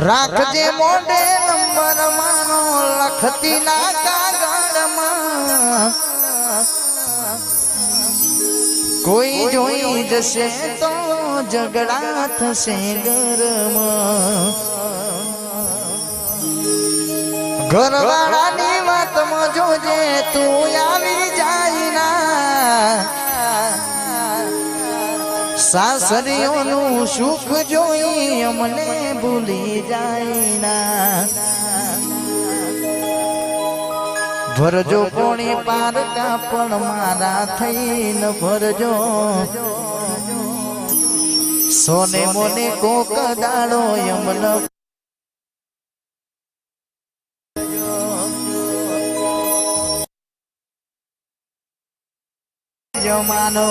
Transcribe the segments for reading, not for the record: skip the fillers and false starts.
રાખજે મોઢે નંબર માનો લખતી ના કાગળમાં કોઈ જોઈ જશે તો ઝઘડા થશે ઘરમાં ઘરવાળાની વાતમાં જોજે તું આવી જાય ના સાસરીઓનું સુખ જોઈ અમને ભૂલી જાય ના ભરજો કોણી પારકા પણ મારા થઈને ભરજો સોને મોને કોક દાડો યમને જમાનો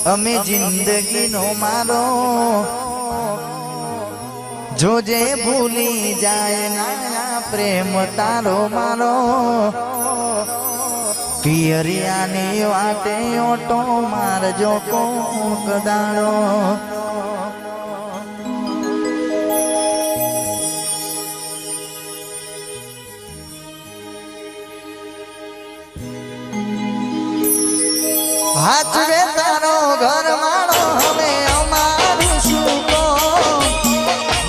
અમે જિંદગીનો મારો જોજે ભૂલી જાય ના પ્રેમ તારો મારો પિયરિયાની વાટે ઓટો મારજો કોક દાડો હાચવે તારો ઘર માળો હવે અમારું શું કહો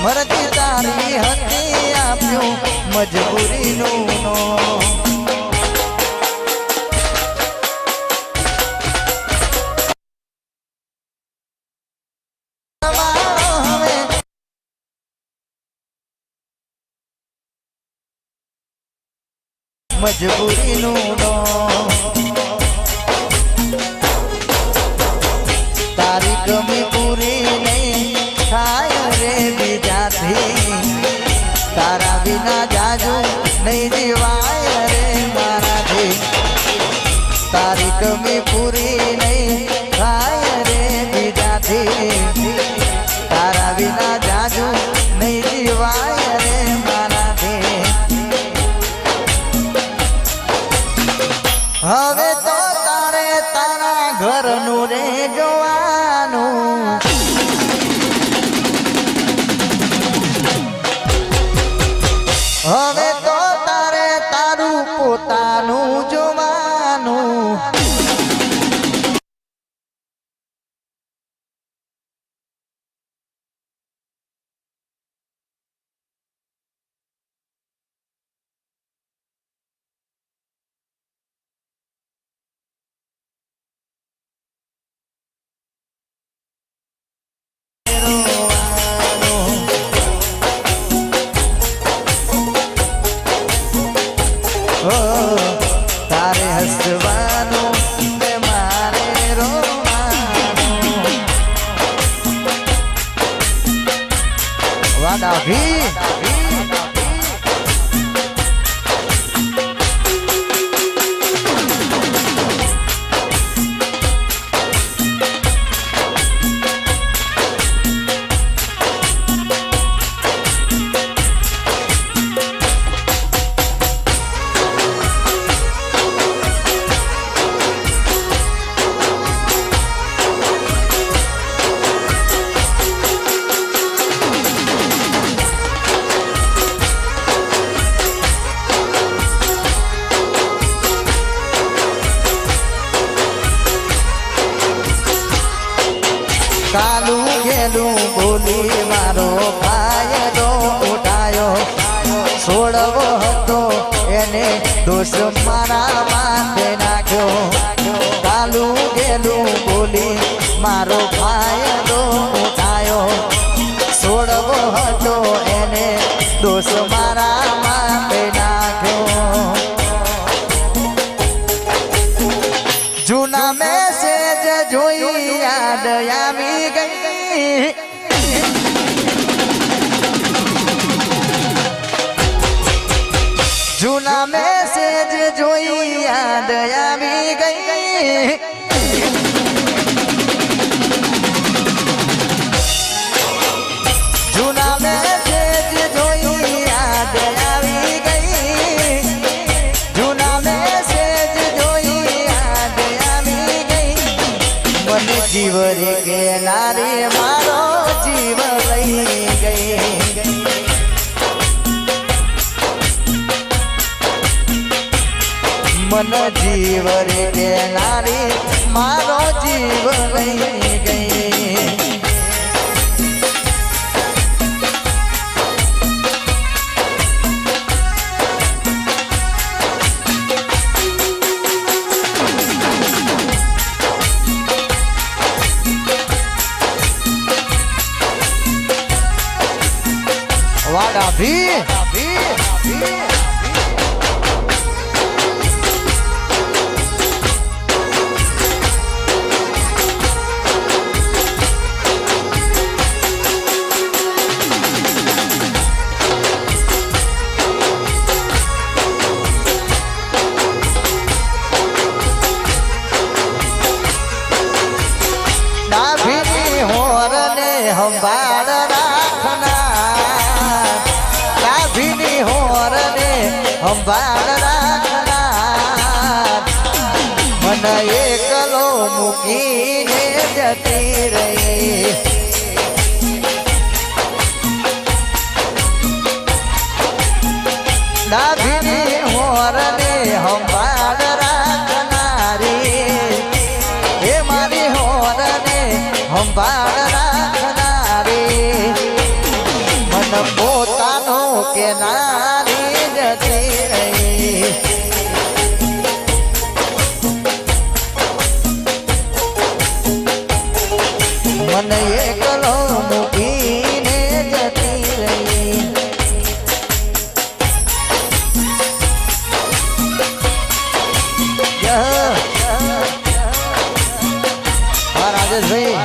મરતી તારી હતી આપ્યું મજબૂરીનું નો મજબૂરીનું નો તારી કમી પૂરી નહીં થાય રે બીજાથી તારા વિના જાજુ નહીં જીવાય રે મારાથી તારી કમી પૂરી નહીં થાય રે બીજાથી તારા વિના જાજુ નહીં જીવાય રે મારાથી હવે તો તારે તારા ઘરનું રે જોવાનું હવે તો તારે તારું પોતાનું જોવાનું તારે હસવાનું ને મારે રોવાનું વાડા ભી કાલું ગેલું બોલી મારો ફાયદો ઉઠાયો છોડવો હતો એને દોષ મારા માથે નાખ્યો કાલું ગેલું બોલી મારો ફાયદો ઉઠાયો છોડવો હતો એને દોષ મારા માથે નાખ્યો યાદ આવી ગઈ જૂના મેસેજ જોઈ યાદ આવી ગઈ જૂના મેસેજ જોઈ યાદ આવી ગઈ જૂના મેસેજ જોઈ યાદ આવી ગઈ મને જીવરી કે નારી મારો જીવ લઈ ગઈ મન જીવ રે કે નારી મારો જીવ લઈ ગઈ વાડા ભી સંભાળ રાખનાર ગાભીની હોરને સંભાળ રાખનાર મને એકલો મૂકીને જતી રહી ગાભીની હોરને સંભાળ રાખનારી એ મારી હોરને સંભાળ પોતાનો કે નારી જતી રહી મને એકલો મૂકીને જતી રહી રાજેશભાઈ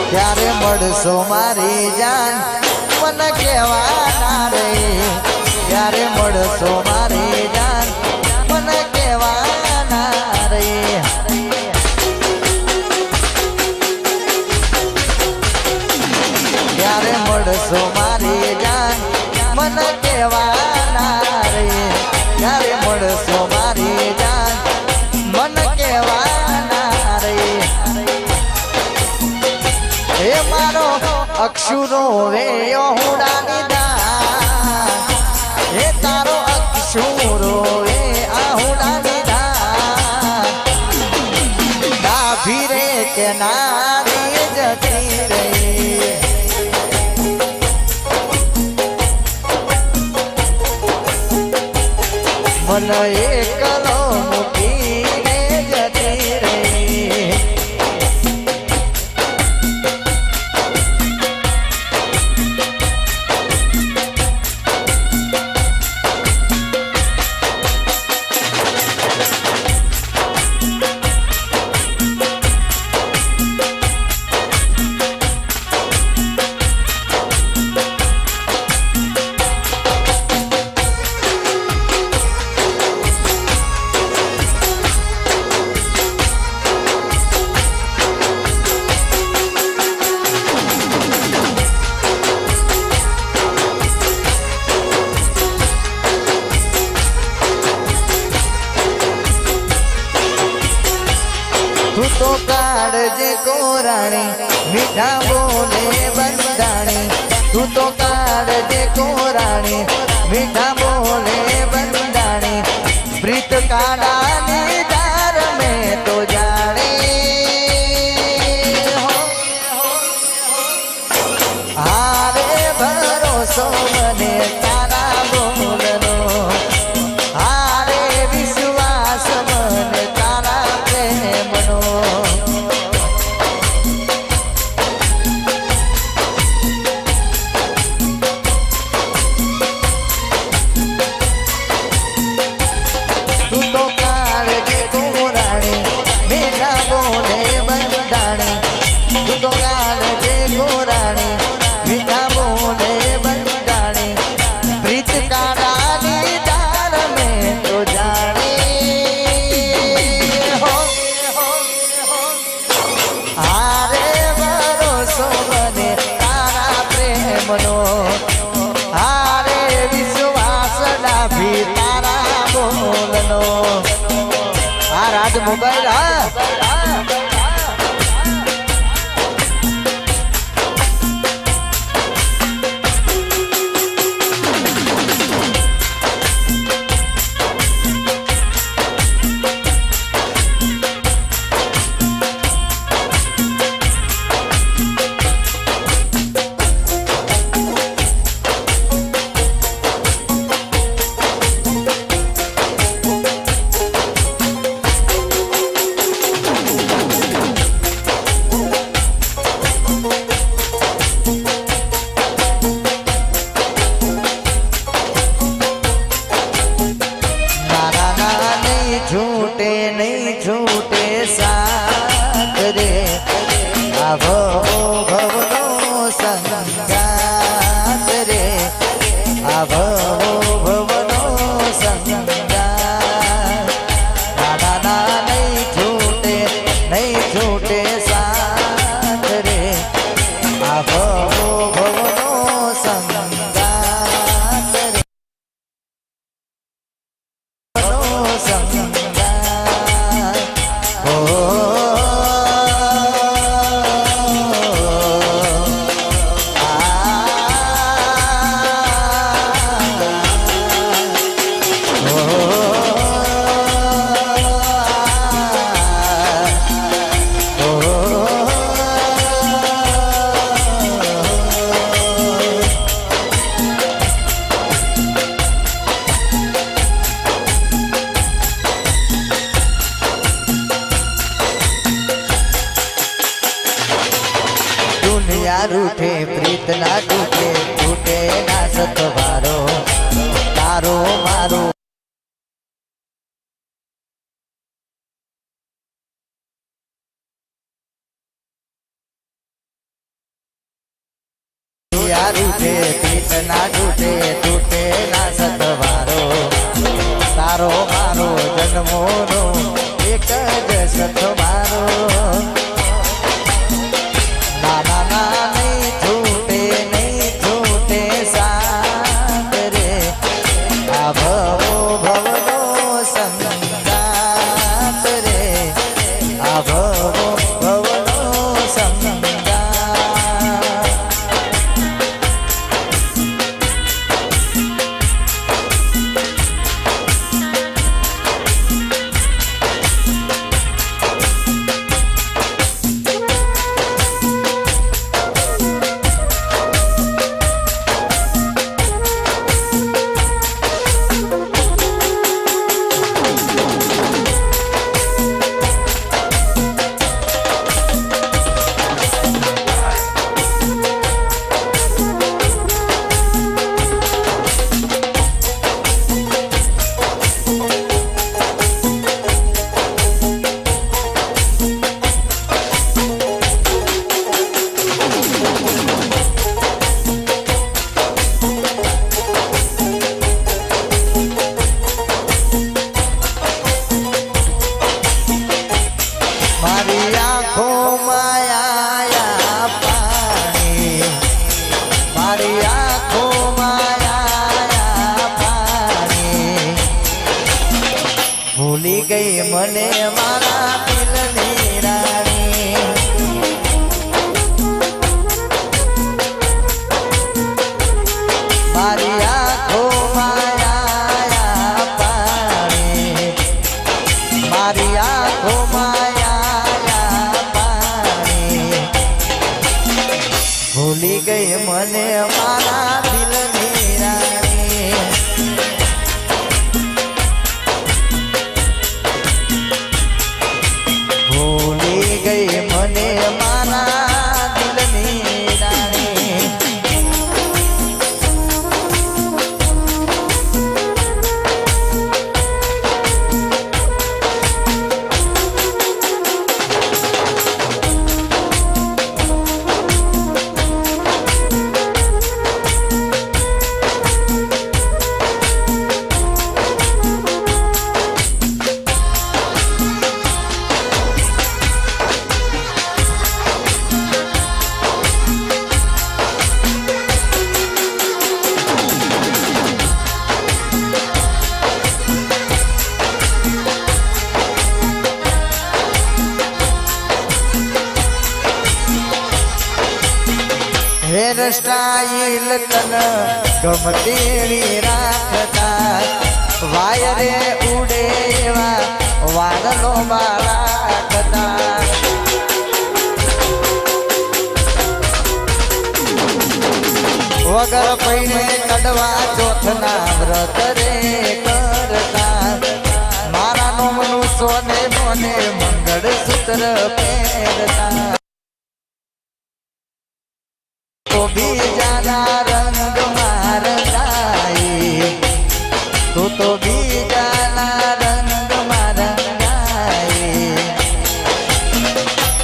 ક્યારે મળશો મારી જાન મને કહેવાના રે ક્યારે મળશો મારી જાન મને કહેવાના રે ક્યારે મળશો મારી જાન મને કહેવાના રે ક્યારે મળશો મારી જાન મને કહેવાના રે હે મારો અક્ષુરો વેયો હુડાની દાન હે તારો અક્ષુરો વે આહુડાની દાન ડાભી રે કે નારી જતી રહી મન એકલો મૂકીને જતી રહી તું તો કાળજે કોરાણી મીઠા બોલે બંધાણી તું તો કાળજે કોરાણી મીઠા બોલે બંધાણી પ્રીત કાળા ભરોસો મને તારા બોલનો હારે વિશ્વાસ મને તારા પ્રેમનો તું તો કાળજી કોરાણી મેઘા બોલે બંધાણી તું તો કાળજી કોરાણી મેઘા બોલે બંધાણી પ્રીત કાળાની તાર મેં તો જાણી હારે ભરોસો મને તારા પ્રેમનો હારે વિશ્વાસ ડાભી તારા બોલનો આ રાજ મોબાઈલ હા झूठे नहीं झूठे साथ रे आवो भवनो संगात रे आवो भवनो संगात ना नहीं झूठे साथ रे आवो भवनो संगात रे रूठे प्रीत ना टूटे टूटे ना सतवारो तारो मारो रूठे प्रीत ना टूटे टूटे ना सतवारो तारो मारो जन्मो नो एक ज सतवारो ભૂલી ગઈ મને મારા દિલની રાણી મારી આંખોમાં આયા પાણી મારી આંખોમાં આયા પાણી ભૂલી ગઈ મને મારા દિલની સ્ટાઈલ તન ગમતી રાખતા વાયરે ઉડે એવા વાદળો બાળકતા વગર પૈણે કડવા ચોથના વ્રત રે કરતા મારા નોમનું સોને મોને મંગળ સૂત્ર પહેરતા તો બીજાના રંગ મારતાઈ તું તો બીજાના રંગ મારતાઈ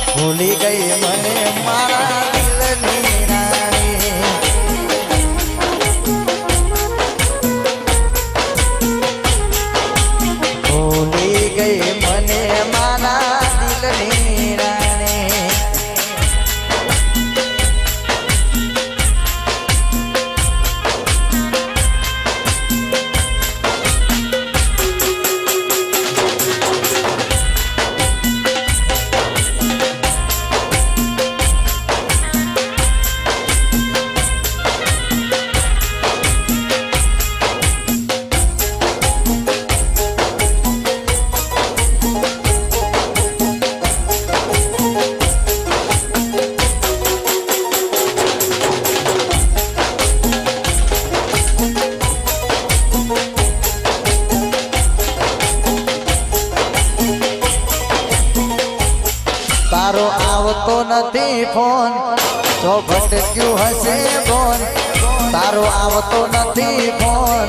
ભૂલી ગઈ મને મારા દિલની રાણી ભૂલી ગઈ મને મારા દિલની રાણી તારો આવતો નથી ફોન તો ભટક્યું હશે બોન તારો આવતો નથી ફોન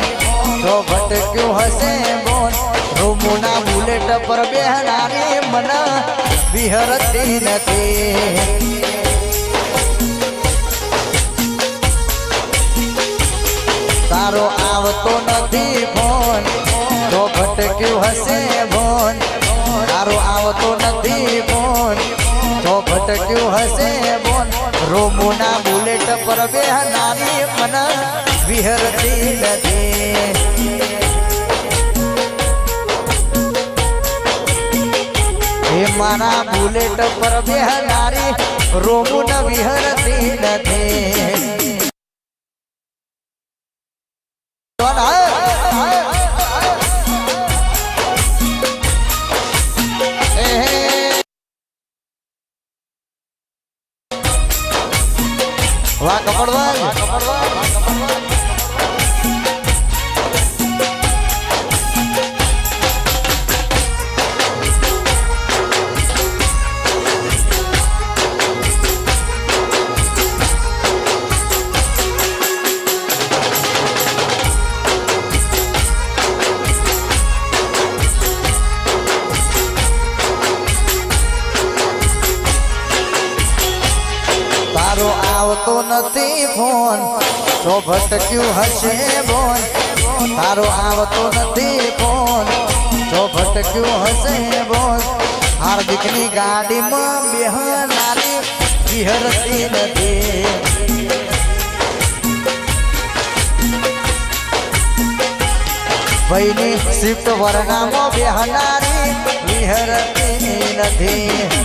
તો ભટક્યું હશે બોન રૂમના બુલેટ પર બેહનારી મન વિહરતી નથી તારો આવતો નથી ફોન તો ભટક્યું હશે બોન તારો આવતો નથી બોન તો ભટક્યું હશે બોન રોમોના બુલેટ પર બેહનારી મન વિહરતી નથી હે મારા બુલેટ પર બેહનારી રોમુન વિહરતી નથી વાહ કપડવા તારો આવતો નથી ફોન તો ભટક્યું હશે બોન તારો આવતો નથી ફોન તો ભટક્યું હશે બોન હાર્દિકની ગાડીમાં બેહનારી વિહરતી નથી ભાઈની શિફ્ટ વર્ગામાં બેહનારી વિહરતી નથી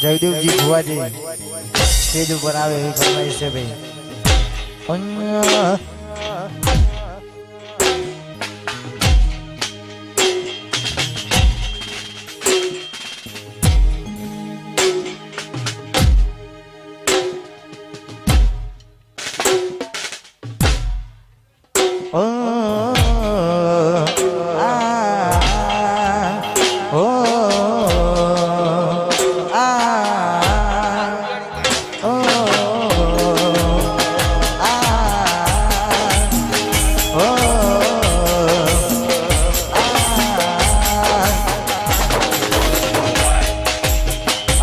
જયદેવજી ભુવાજી સ્ટેજ ઉપર આવે એવી ફરમાઈશ છે ભાઈ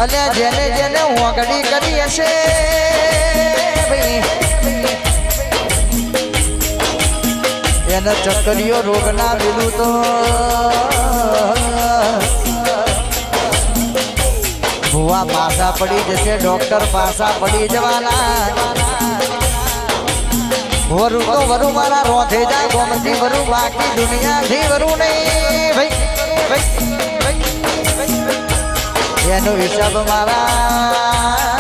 અલ્યા જેને જેને ઓગળી કરી હશે એને ચક્કરીઓ રોગ ના લીધું તો ભુવા પાસા પડી જશે, ડોક્ટર પાસા પડી જવાના. વરુ તો વરુ મારા રોધે જાય ગોમતી વરુ, બાકી દુનિયાથી વરુ નહીં ભાઈ. એનો હિસાબ મારા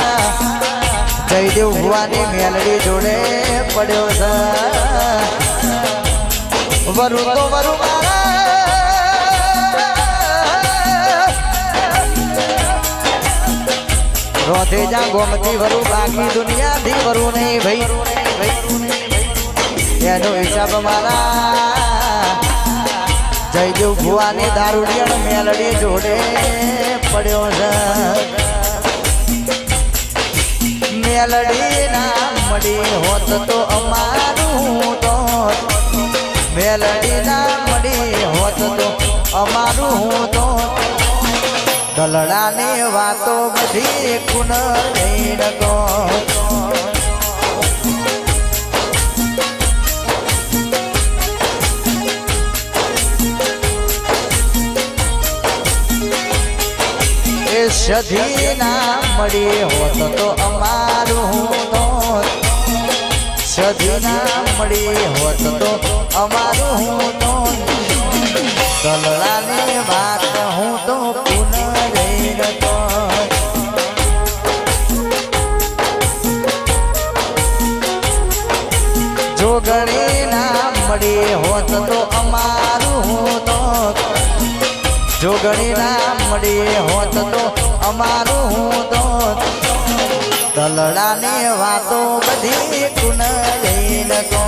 જયદેવ ભુવાની મેલડી જોડે પડ્યો છે. વરુ તો વરુ મારા રોધે જા ગોમતી વરુ, બાકી દુનિયાથી વરુ નહીં ભાઈ. એનો હિસાબ મારા જયદેવ ભુવાની દારૂડિયા મેલડી જોડે પડ્યો છે. મેલડી ના મળી હોત તો અમારું તો, મેલડી ના મળી હોત તો અમારું તો, દલડાની વાતો બધી કુન નહીં નકો. સધી ના મળી હોત તો અમારું તો, સધી ના મળી હોત તો અમારું તો, દલડાની વાત હું તો પુનઃ રહી નતો. જોગણી ના મળી હોત તો અમારું તો, જોગણી ના મળી હોત તો અમારું તો, દલડાની વાતો બધી કુન લઈ નકો.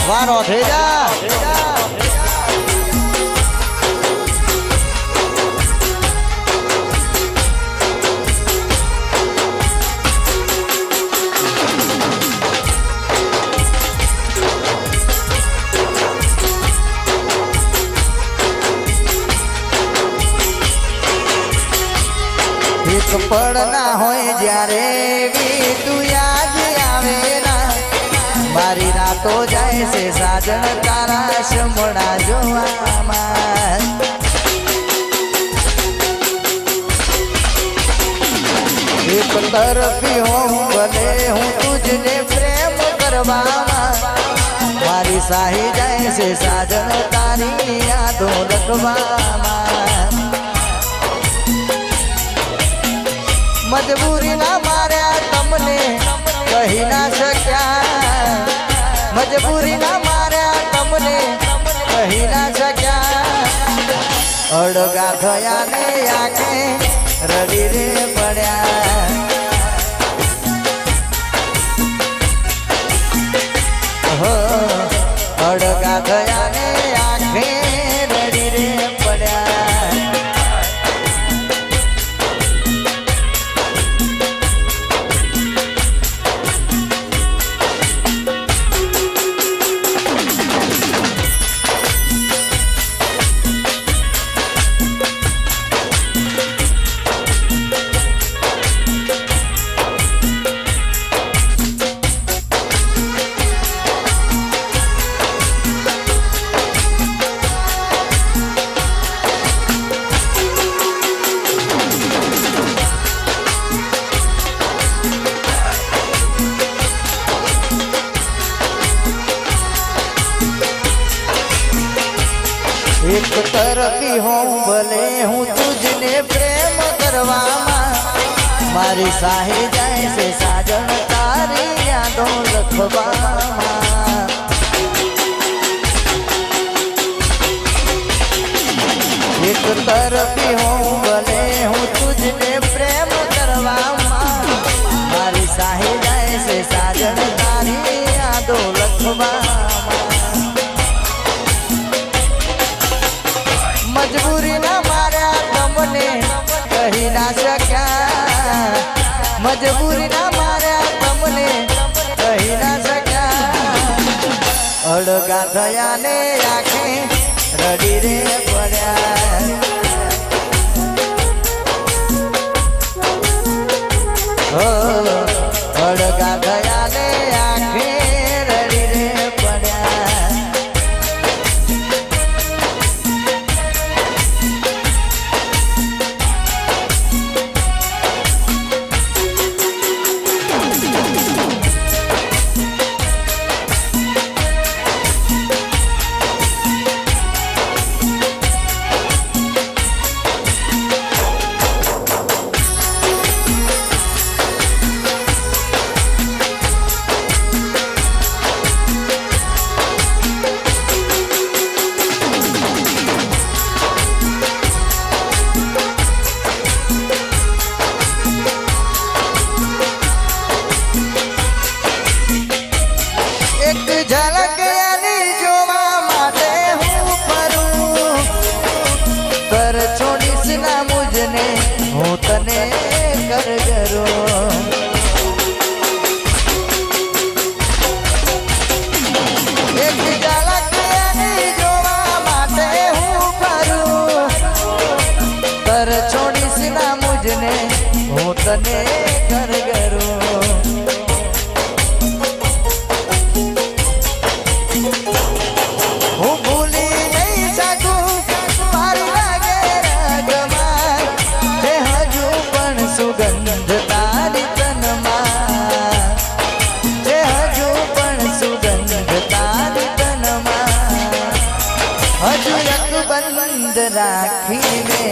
વારો થઈ જા એક પડ ના હોય જ્યારે તું યાદ આવે ના, મારી રાતો જાય છે સાજણ તારા શમણા જોવામાં. એક તરફી હોઉં ભલે હું તુજને પ્રેમ કરવામાં, મારી સાહી જાય છે સાજણ તારી યાદો લખવામાં. મજબૂરી ના માર્યા તમને કહી ના શક્યા, મજબૂરી ના માર્યા તમને કહી ના શક્યા. અડગા થયા ને આંખે રડી રે પડ્યા. અડગા થયા ને આંખે રડી રે પડ્યા. એક તરફી હોઉં ભલે હું તુજને પ્રેમ કરવામાં, મારી સાહી જાય છે સાજણ તારી યાદો લખવામાં. એક તરફી હોઉં ભલે હું તુજ કોઈને પ્રેમ કરવામાં મારી સાહી જાય છે સાજણ તારી યાદો લખવામાં મજબૂરી ના માર્યા તમને કહી ના શક્યા મજબૂરી ના માર્યા તમને કહી ના શક્યા અડગા થયા ને આંખે રડી રે પડ્યા અડગા થયા ને આંખે રડી રે પડ્યા હું તને કરગરો એક ઝલક જોવા માટે હું ફરું કર છોડીશ ના મુજને હું તને કરગરો હું ભૂલી નહીં શકું મારી લાગે રગમાં સુગંધ તારી તનમાં જે હજુ પણ સુગંધ તારી તનમાં હજુ એક બંધ રાખીને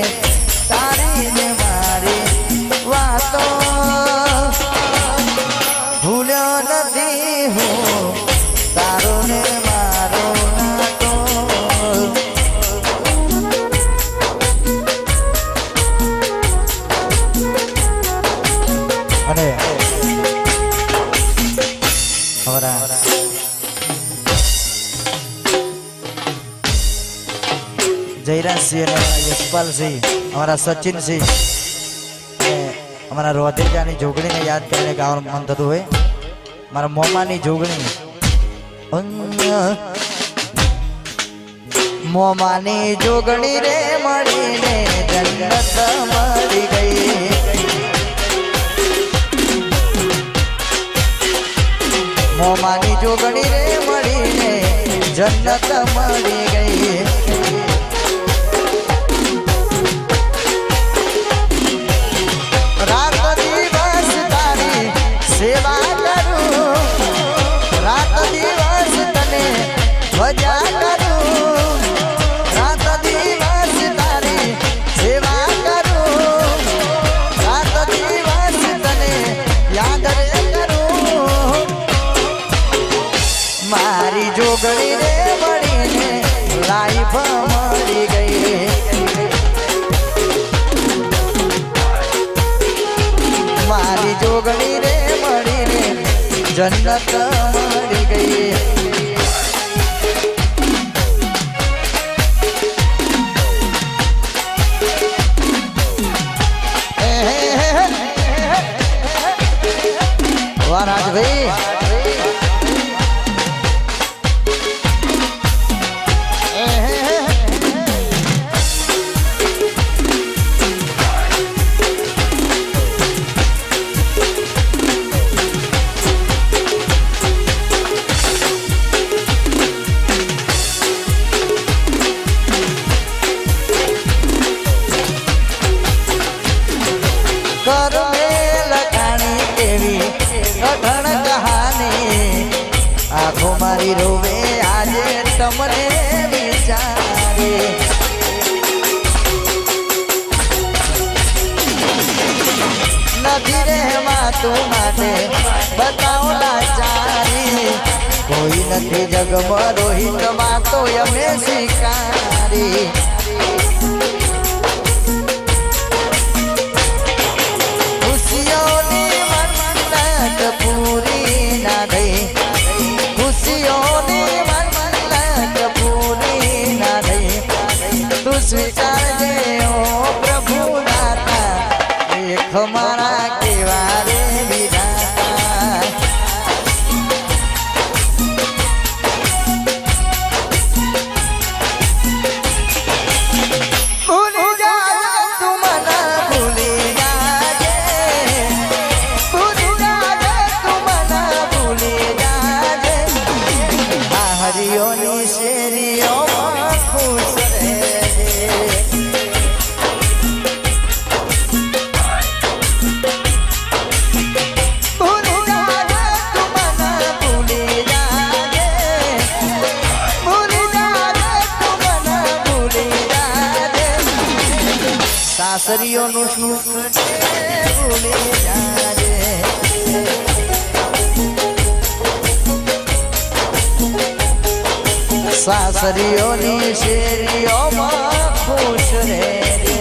તારી ને મારી વાતો ભૂલ્યો નથી હું તારો ને મારો નાતો અને અમારા જયરાજસિંહ અને યશપાલસિંહ અમારા સચિનસિંહ અમારા રોધેજાની જોગણીને યાદ કરીને ગાવાનું મન થતું હોય મારા મોમાની જોગણી મોમાની જોગણી રે મળીને જન્નત મળી ગઈ મોમાની જોગણી રે મળીને જન્નત મળી ગઈ રાત દિવસ તારી સેવા કરું રાત દિવસ તને ભજા કરું રાત દિવસ તારી સેવા કરું રાત દિવસ તને યાદ રે કરું મારી જોગણી રે મળીને લાઈફ મળી ગઈ મારી જોગણી રે મળીને જન્નત મળી ગઈ વાહ રાજભાઈ આંખો મારી રોવે આજે તમને વિચારે નથી રહેવાતું માટે બતાવો લાચારી કોઈ નથી જગમાં રોહિત વાતો અમે શિકારી દુઃખ મારા કેવા રે વિધાતા ભૂલી જાજે તું મને ભૂલી જાજે ભૂલી જાજે તું મને ભૂલી જાજે આ હરિયોની શેરીઓમાં ખુશ રહેજે સાસરીઓનું સુખ ભૂલી જાજે સાસરીઓની શેરીઓમાં ખુશ રહેજે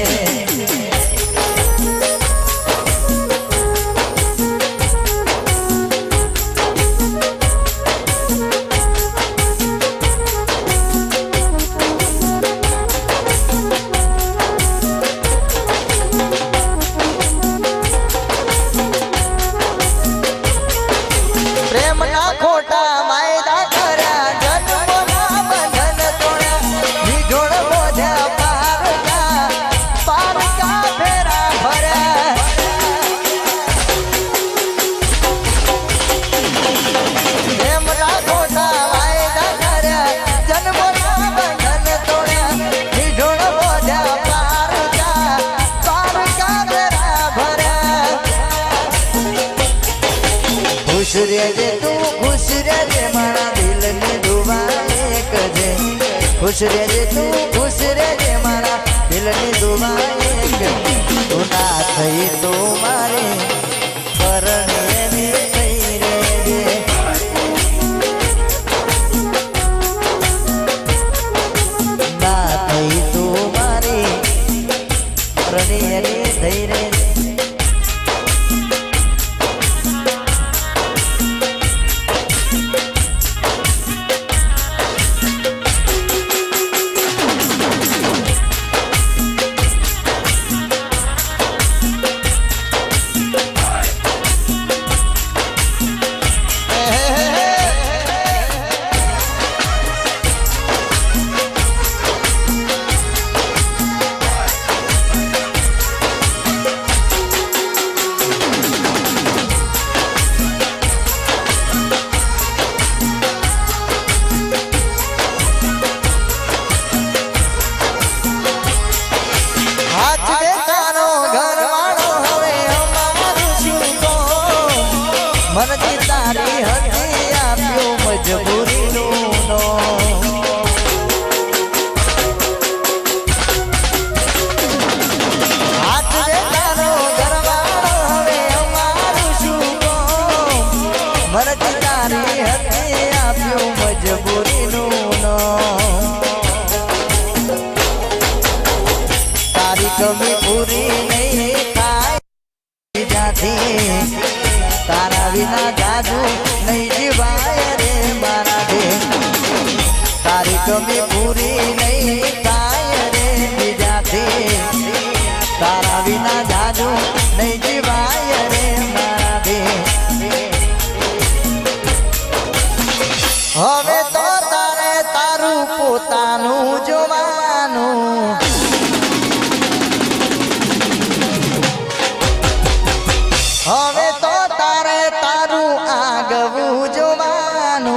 खुश रहजे तू खुश रहजे मारा दिल ने दुआ एक जे खुश रहजे तू खुश रहजे मारा दिल ने दुआ एक तू ना थई तो मारे परणे में थई रहजे ना थई तो मारे परणे में थई रहजे मनती तारी हती आप्यो मजबूरी नो हाथ दे तारो घरवाळो हवे अमारुं शुं कोम मनती तारी हती आप्यो मजबूरी नो तारी कमी पूरी नहीं थाय जाती तारा विना जादू नहीं जीवाय रे मारा दे तारी कमी पूरी नहीं थाय रे बीजाथी तारा विना जादू नहीं जीवाय रे मारा दे हवे तो तारे तारू पोतानु जोवानु हवे तो तारे तारू आगवू जोवानु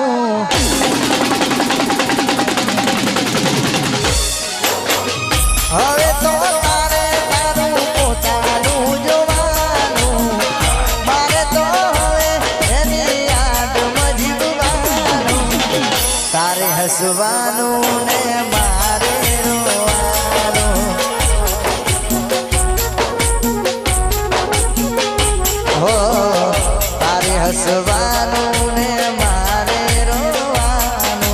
हवे तो तारे तारू पोतानु जोवानु मारे तो हवे एनी याद मजीबवानु तारे हसवानु ने मारे रोवानु हो तारे हसवानु ने मारे रोवानु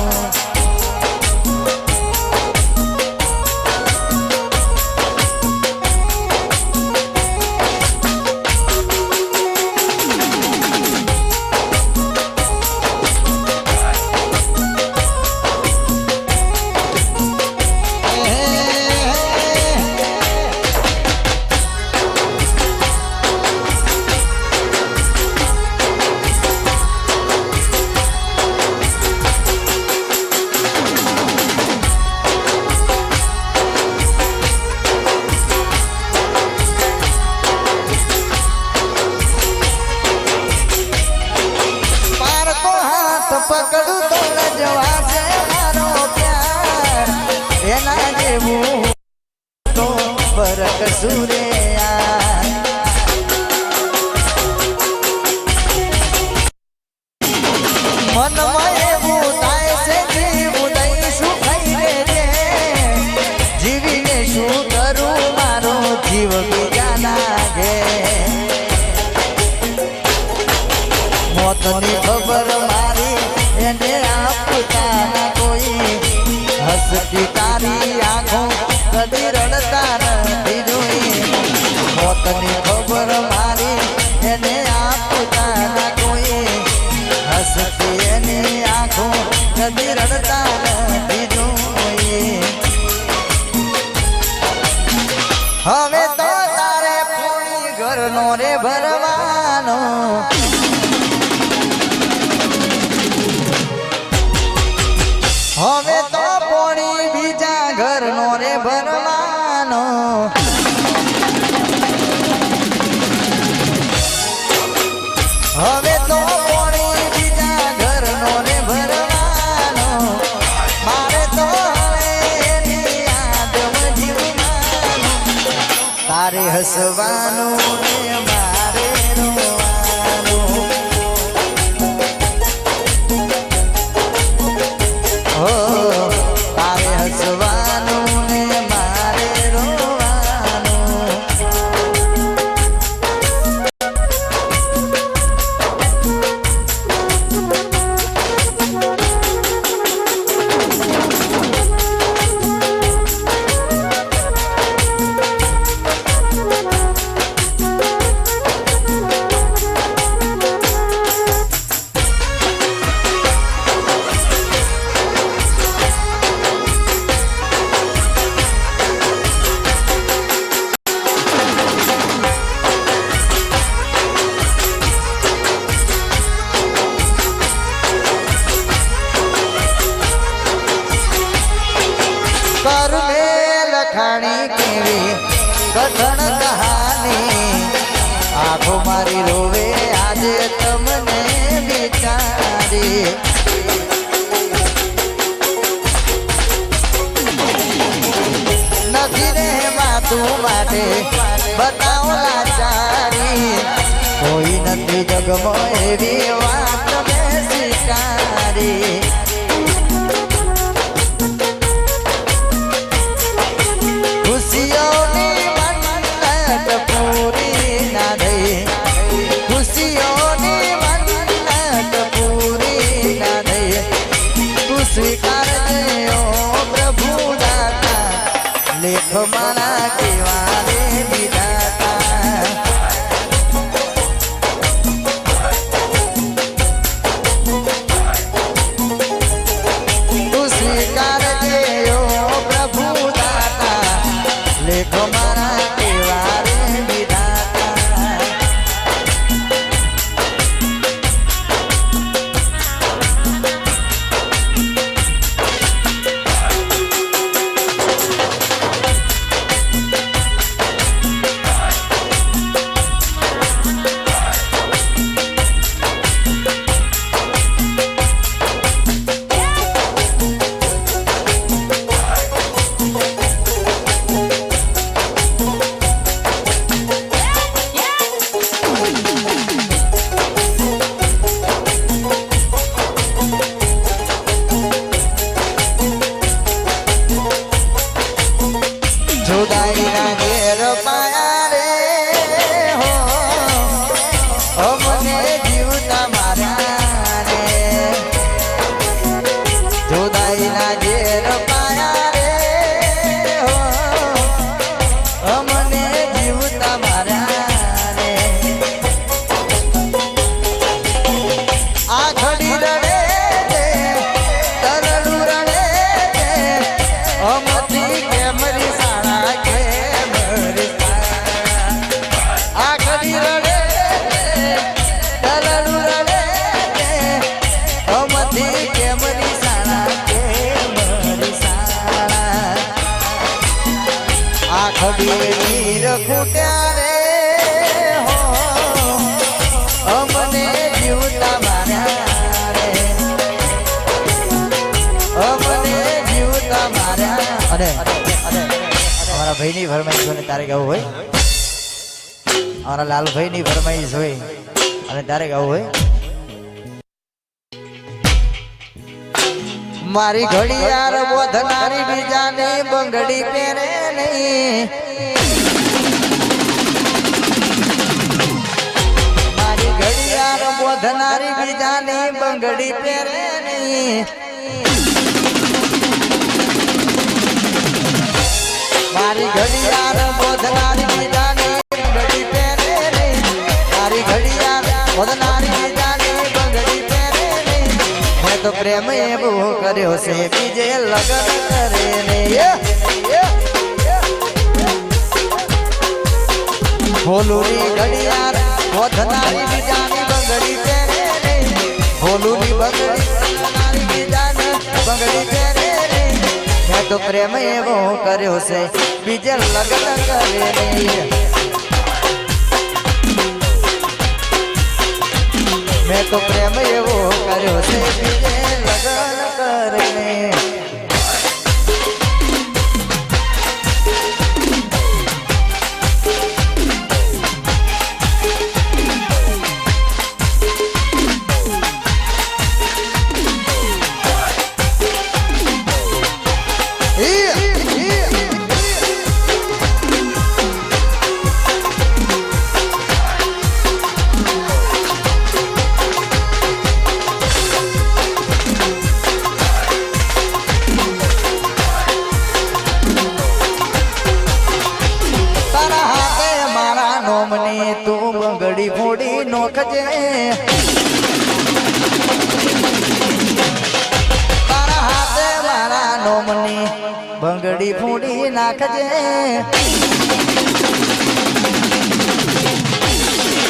મોતની ખબર મારી એને આપતા ના કોઈ હસતી તારી આંખો કદી રડતા નથી જોઈ મોતની ખબર મારી એને આપતા ના કોઈ હસતી એની આંખો કદી રડતા નથી જોઈ હવે તો તારે પૂરી ઘરનો રે ભરવાનો હવે તો પોણી બીજા ઘરનો રે ભરવાનો હવે તો પોણી બીજા ઘરનો રે ભરવાનો મારે તો હવે એની યાદમાં જીવવાનું તારે હસવાનું ને મારે રોવાનું હો તારે હસવાનું ને મારે રોવાનું લખાણી કેવી કથન કહાની આંખો મારી રોવે આજે તમને વિચારી નથી રે માતું માટે બતાવો લાચારી કોઈ નથી જગમાં એવી વાત મેં સ્વીકારી ખુશીઓની મન્નત પૂરી ના થઈ ખુશીઓની મન્નત પૂરી ના થઈ તું સ્વીકારજે ઓ પ્રભુ દાતા લેખ મારા કેવા રે વિધાતા તું સ્વીકારજે ઓ પ્રભુ દાતા લેખ મારા કેવા રે વિધાતા जुदाईना घेर पाया रे हो अमने जीवता मारा रे जुदाईना घेर पाया रे हो अमने जीवता मारा रे आ घड़ी रड़े तरलू रड़े अमती केमरी नीर खूट्या रे हो अमने जीवता मार्या रे अमने जीवता मार्या अरे हमारा भाई ની ફરમાઈશ હોય તારે ગાવું હોય અમારા લાલભાઈ ની ફરમાઈશ હોય અને તારે ગાવું હોય મારી ઘડિયાળ બોધનારી બીજાને બંગડી પહેરે નહીં મારી ઘડિયાળ બોધનારી બીજાની બંગડી પહેરે નહીં મારી ઘડિયાળ બોધનારી બીજાની બંગડી પહેરે નહીં મારી ઘડિયાળ બોધનારી બીજાની બંગડી પહેરે નહીં મેં તો પ્રેમ એવો કર્યો છે બીજે લગન કરે નહીં ભોલુની ઘડિયાળ બોધનારી બીજાની બંગડી પહેરે નહીં ભોલુની બંગડી બીજાની બંગડી પહેરે નહીં મેં તો પ્રેમ એવો કર્યો છે બીજે લગ્ન કરે નહીં મેં તો પ્રેમ એવો કર્યો છે બીજે લગ્ન કરે નહીં તું બંગડી ફોડી નોખજે તારા હાથે મારા નોમની બંગડી ફોડી નાખજે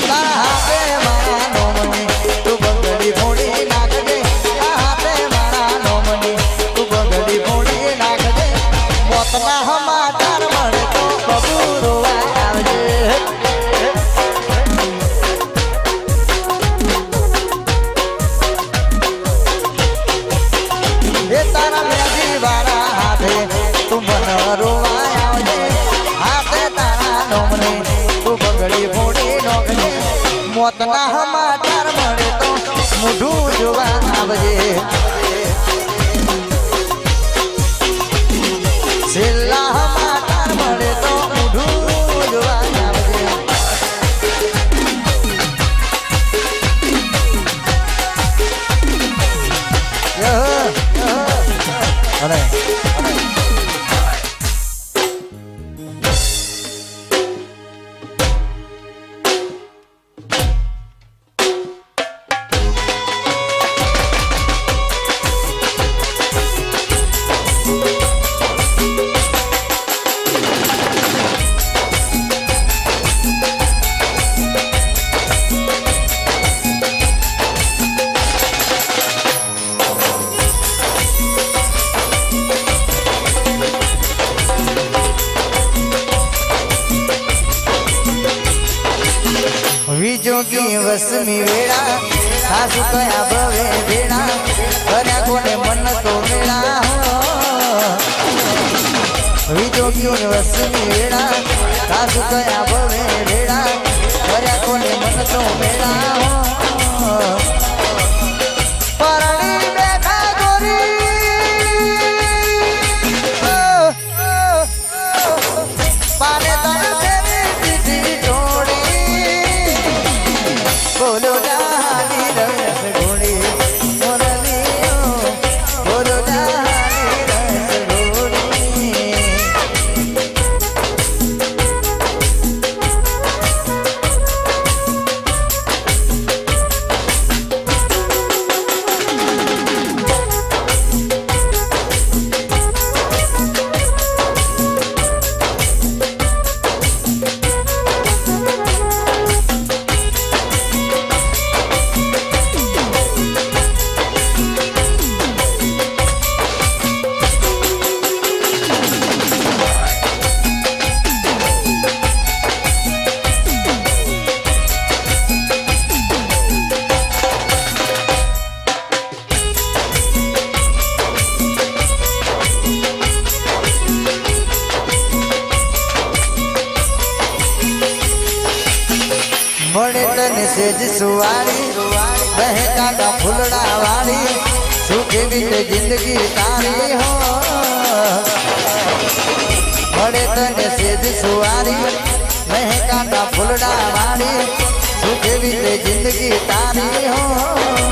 તારા હાથે મારા નોમની તું બંગડી ફોડી નાખજે હાથે મારા નોમની તું બંગડી ફોડી નાખજે મોતના સમાચાર મળે તો બબૂ આવજે મોતના સમાચાર મળે તો મોઢું જોવા આવજે છેલ્લા સમાચાર મળે તો મોઢું જોવા આવજે અરે વિજોગી વસમી વેળા સાસુ કયા ભવે વેળા કર્યા કોને મન તો વેળા વિજોગી વસમી વેળા સાસુ કયા ભવે વેળા કર્યા કોને મન તો વેળા પરણી બેઠા ગોરી પાને તને દીધી જોડી બોલો ડાલી રસ ગોળી મોરલીઓ બોલો ડાલી રસ ગોળી મળે તને સેજ સુવાળી બહેકાતા ફૂલડા વાળી સુખી બીતે જિંદગી તારી હો મળે તને સેજ સુવાળી બહેકાતા ફૂલડા વાળી સુખી બીતે જિંદગી તારી હો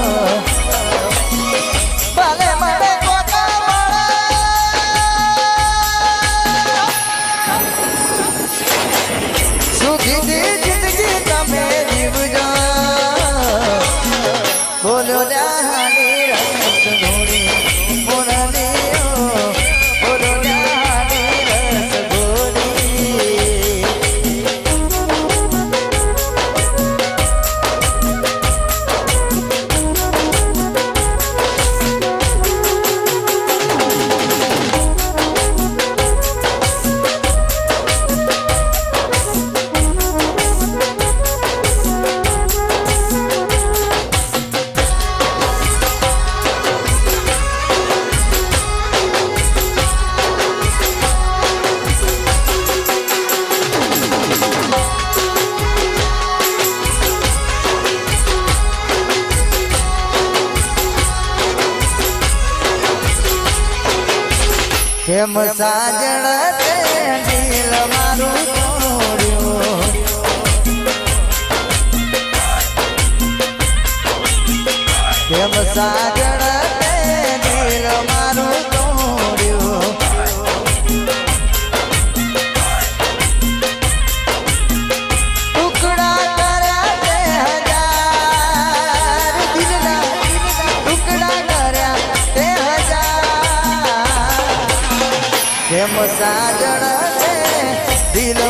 કેમ સાજણ તે દિલ મારું તોડ્યું કેમ સાજણ તે દિલ મારું તોડ્યું ટુકડા કર્યા તે હજાર દિલના ટુકડા કર્યા તે હજાર કેમ સાજણ તે દિલ